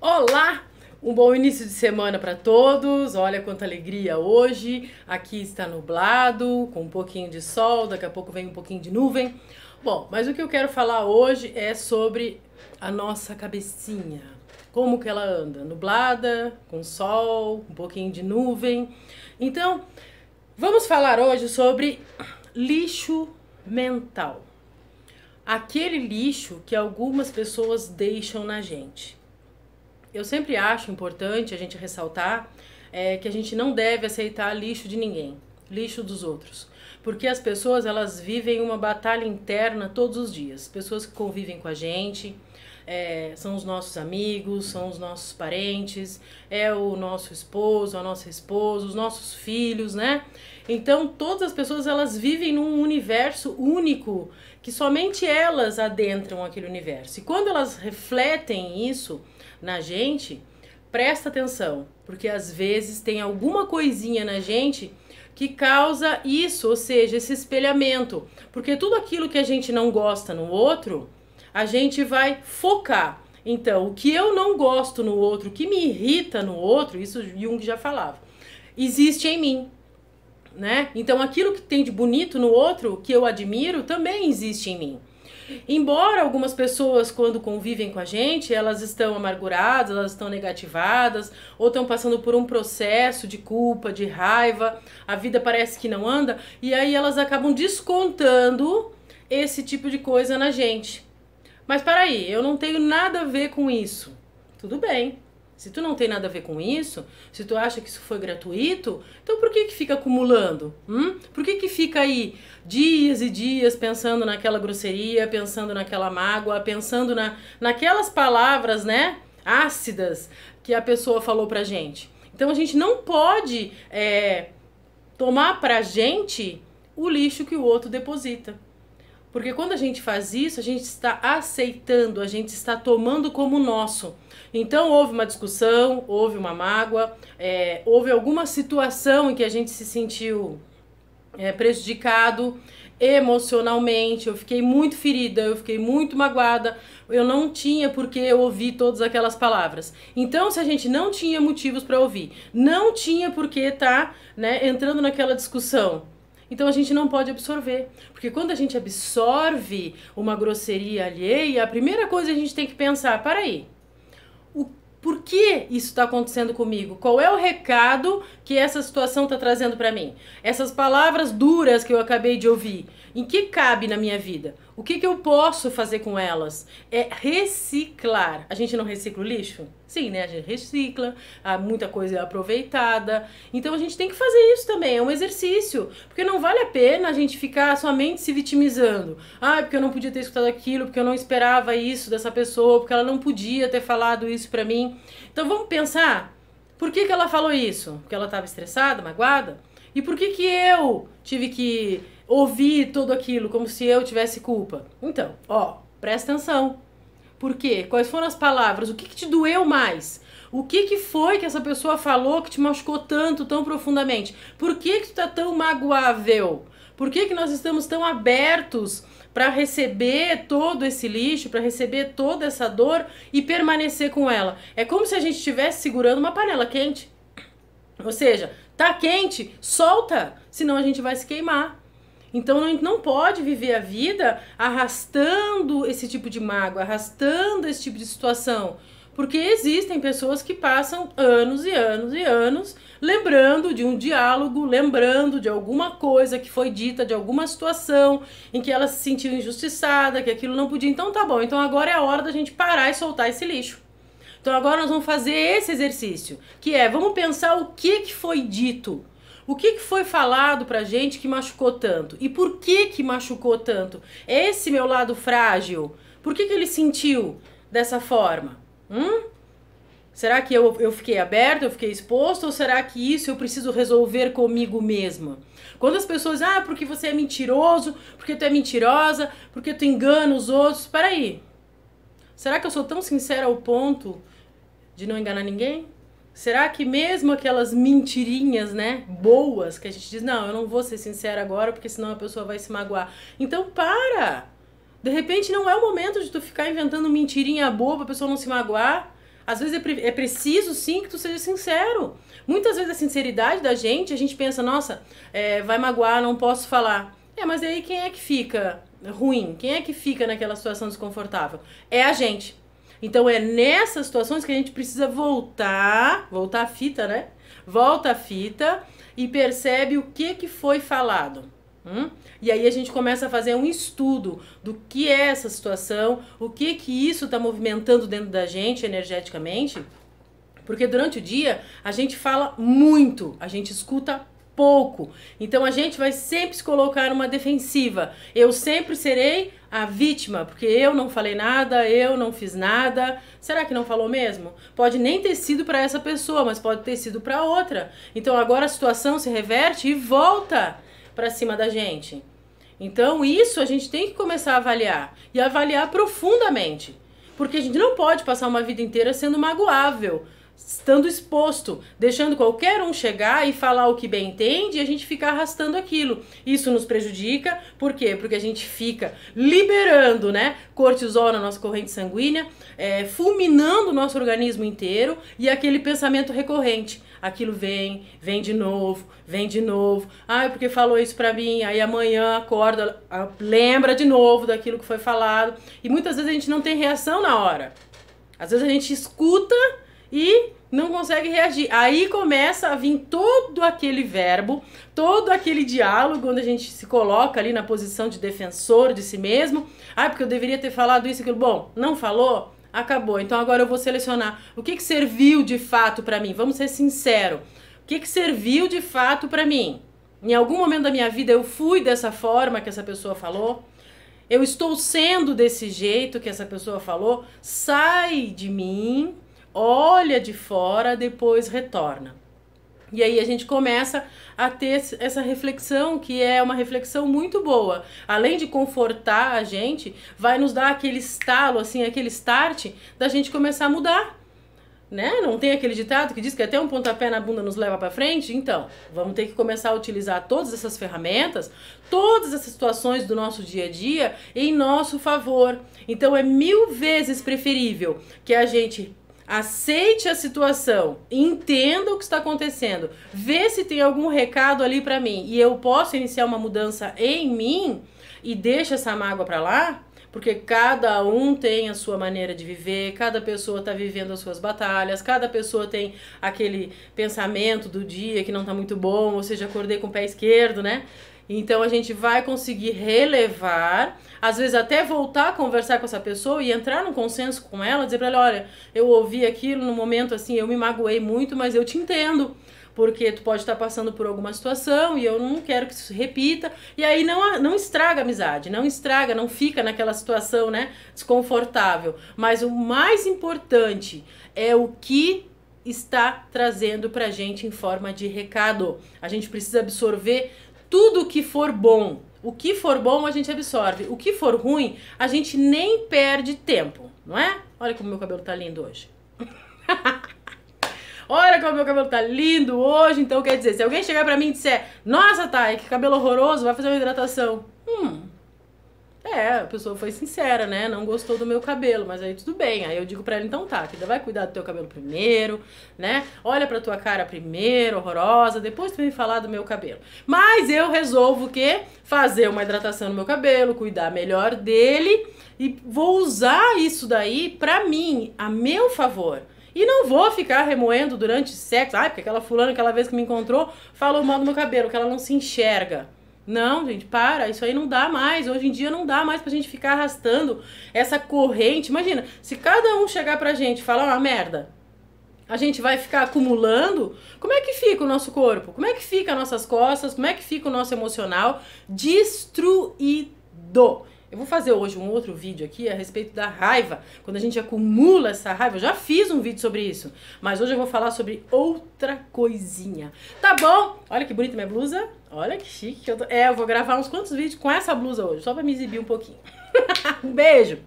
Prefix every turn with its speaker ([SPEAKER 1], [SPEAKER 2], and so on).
[SPEAKER 1] Olá! Um bom início de semana para todos. Olha quanta alegria hoje. Aqui está nublado, com um pouquinho de sol, daqui a pouco vem um pouquinho de nuvem. Bom, mas o que eu quero falar hoje é sobre a nossa cabecinha. Como que ela anda? Nublada, com sol, um pouquinho de nuvem. Então, vamos falar hoje sobre lixo mental. Aquele lixo que algumas pessoas deixam na gente. Eu sempre acho importante a gente ressaltar que a gente não deve aceitar lixo de ninguém, lixo dos outros. Porque as pessoas, elas vivem uma batalha interna todos os dias. Pessoas que convivem com a gente, são os nossos amigos, são os nossos parentes, é o nosso esposo, a nossa esposa, os nossos filhos, né? Então, todas as pessoas, elas vivem num universo único, que somente elas adentram aquele universo. E quando elas refletem isso na gente, presta atenção, porque às vezes tem alguma coisinha na gente que causa isso, ou seja, esse espelhamento. Porque tudo aquilo que a gente não gosta no outro, a gente vai focar. Então, o que eu não gosto no outro, o que me irrita no outro, isso Jung já falava, existe em mim, né? Então, aquilo que tem de bonito no outro, que eu admiro, também existe em mim. Embora algumas pessoas, quando convivem com a gente, elas estão amarguradas, elas estão negativadas, ou estão passando por um processo de culpa, de raiva, a vida parece que não anda, e aí elas acabam descontando esse tipo de coisa na gente. Mas peraí, eu não tenho nada a ver com isso. Tudo bem. Se tu não tem nada a ver com isso, se tu acha que isso foi gratuito, então por que fica acumulando? Por que fica aí dias e dias pensando naquela grosseria, pensando naquela mágoa, pensando naquelas palavras, né, ácidas que a pessoa falou pra gente? Então a gente não pode tomar pra gente o lixo que o outro deposita. Porque quando a gente faz isso, a gente está aceitando, a gente está tomando como nosso. Então houve uma discussão, houve uma mágoa, houve alguma situação em que a gente se sentiu prejudicado emocionalmente, eu fiquei muito ferida, eu fiquei muito magoada, eu não tinha por que ouvir todas aquelas palavras. Então, se a gente não tinha motivos para ouvir, não tinha por que estar entrando naquela discussão, então a gente não pode absorver, porque quando a gente absorve uma grosseria alheia, a primeira coisa a gente tem que pensar, peraí, por que isso está acontecendo comigo? Qual é o recado que essa situação está trazendo para mim? Essas palavras duras que eu acabei de ouvir, em que cabe na minha vida? O que eu posso fazer com elas? É reciclar. A gente não recicla o lixo? Sim, né? A gente recicla, muita coisa é aproveitada. Então a gente tem que fazer isso também, é um exercício. Porque não vale a pena a gente ficar somente se vitimizando. Porque eu não podia ter escutado aquilo, porque eu não esperava isso dessa pessoa, porque ela não podia ter falado isso pra mim. Então vamos pensar, por que ela falou isso? Porque ela estava estressada, magoada? E por que eu tive que ouvir tudo aquilo como se eu tivesse culpa? Então, presta atenção. Por quê? Quais foram as palavras? O que te doeu mais? O que foi que essa pessoa falou que te machucou tanto, tão profundamente? Por que tu tá tão magoável? Por que nós estamos tão abertos para receber todo esse lixo, para receber toda essa dor e permanecer com ela? É como se a gente estivesse segurando uma panela quente. Ou seja, tá quente, solta, senão a gente vai se queimar. Então a gente não pode viver a vida arrastando esse tipo de mágoa, arrastando esse tipo de situação. Porque existem pessoas que passam anos e anos e anos lembrando de um diálogo, lembrando de alguma coisa que foi dita, de alguma situação em que ela se sentiu injustiçada, que aquilo não podia. Então tá bom, então agora é a hora da gente parar e soltar esse lixo. Então agora nós vamos fazer esse exercício, que vamos pensar o que foi dito. O que foi falado pra gente que machucou tanto? E por que machucou tanto? Esse meu lado frágil, por que ele sentiu dessa forma? Será que eu fiquei aberto, eu fiquei exposto? Ou será que isso eu preciso resolver comigo mesma? Quando as pessoas porque você é mentiroso, porque tu é mentirosa, porque tu engana os outros. Peraí, será que eu sou tão sincera ao ponto de não enganar ninguém? Será que mesmo aquelas mentirinhas, boas, que a gente diz, não, eu não vou ser sincera agora, porque senão a pessoa vai se magoar. Então para! De repente não é o momento de tu ficar inventando mentirinha boa pra pessoa não se magoar. Às vezes é preciso sim que tu seja sincero. Muitas vezes a sinceridade da gente, a gente pensa, nossa, vai magoar, não posso falar. Mas aí quem é que fica ruim? Quem é que fica naquela situação desconfortável? É a gente. Então é nessas situações que a gente precisa voltar a fita, né? Volta a fita e percebe o que foi falado. E aí a gente começa a fazer um estudo do que é essa situação, o que isso está movimentando dentro da gente energeticamente, porque durante o dia a gente fala muito, a gente escuta pouco, então a gente vai sempre se colocar numa defensiva. Eu sempre serei a vítima, porque eu não falei nada, eu não fiz nada. Será que não falou mesmo? Pode nem ter sido para essa pessoa, mas pode ter sido para outra. Então agora a situação se reverte e volta para cima da gente. Então isso a gente tem que começar a avaliar, e avaliar profundamente, porque a gente não pode passar uma vida inteira sendo magoável, estando exposto, deixando qualquer um chegar e falar o que bem entende e a gente ficar arrastando aquilo. Isso nos prejudica, por quê? Porque a gente fica liberando, né, cortisol na nossa corrente sanguínea, fulminando o nosso organismo inteiro, e aquele pensamento recorrente. Aquilo vem de novo, vem de novo. Porque falou isso pra mim. Aí amanhã acorda, lembra de novo daquilo que foi falado. E muitas vezes a gente não tem reação na hora. Às vezes a gente escuta e não consegue reagir. Aí começa a vir todo aquele verbo, todo aquele diálogo, onde a gente se coloca ali na posição de defensor de si mesmo. Porque eu deveria ter falado isso e aquilo. Bom, não falou? Acabou. Então agora eu vou selecionar o que serviu de fato pra mim. Vamos ser sinceros. O que serviu de fato pra mim? Em algum momento da minha vida eu fui dessa forma que essa pessoa falou? Eu estou sendo desse jeito que essa pessoa falou? Sai de mim, olha de fora, depois retorna. E aí a gente começa a ter essa reflexão, que é uma reflexão muito boa. Além de confortar a gente, vai nos dar aquele estalo, assim, aquele start da gente começar a mudar. Né? Não tem aquele ditado que diz que até um pontapé na bunda nos leva para frente? Então, vamos ter que começar a utilizar todas essas ferramentas, todas essas situações do nosso dia a dia em nosso favor. Então é 1000 vezes preferível que a gente aceite a situação, entenda o que está acontecendo, vê se tem algum recado ali para mim e eu posso iniciar uma mudança em mim e deixa essa mágoa para lá, porque cada um tem a sua maneira de viver, cada pessoa está vivendo as suas batalhas, cada pessoa tem aquele pensamento do dia que não está muito bom, ou seja, acordei com o pé esquerdo, né? Então a gente vai conseguir relevar, às vezes até voltar a conversar com essa pessoa e entrar num consenso com ela, dizer pra ela, olha, eu ouvi aquilo no momento assim, eu me magoei muito, mas eu te entendo, porque tu pode estar passando por alguma situação e eu não quero que isso se repita. E aí não estraga a amizade, não estraga, não fica naquela situação, né, desconfortável. Mas o mais importante é o que está trazendo pra gente em forma de recado. A gente precisa absorver tudo o que for bom. O que for bom a gente absorve. O que for ruim, a gente nem perde tempo, não é? Olha como meu cabelo tá lindo hoje. Olha como meu cabelo tá lindo hoje. Então quer dizer, se alguém chegar pra mim e disser, nossa, Thay, que cabelo horroroso, vai fazer uma hidratação. A pessoa foi sincera, né? Não gostou do meu cabelo, mas aí tudo bem. Aí eu digo pra ela, então tá, querida, vai cuidar do teu cabelo primeiro, né? Olha pra tua cara primeiro, horrorosa, depois tu vem falar do meu cabelo. Mas eu resolvo o quê? Fazer uma hidratação no meu cabelo, cuidar melhor dele e vou usar isso daí pra mim, a meu favor. E não vou ficar remoendo durante sexo. Porque aquela fulana, aquela vez que me encontrou, falou mal do meu cabelo, que ela não se enxerga. Não, gente, para, isso aí não dá mais. Hoje em dia não dá mais pra gente ficar arrastando essa corrente. Imagina, se cada um chegar pra gente e falar uma merda, a gente vai ficar acumulando. Como é que fica o nosso corpo? Como é que fica as nossas costas? Como é que fica o nosso emocional? Destruído. Eu vou fazer hoje um outro vídeo aqui a respeito da raiva, quando a gente acumula essa raiva. Eu já fiz um vídeo sobre isso, mas hoje eu vou falar sobre outra coisinha. Tá bom? Olha que bonita minha blusa. Olha que chique que eu tô. Eu vou gravar uns quantos vídeos com essa blusa hoje, só pra me exibir um pouquinho. Um beijo!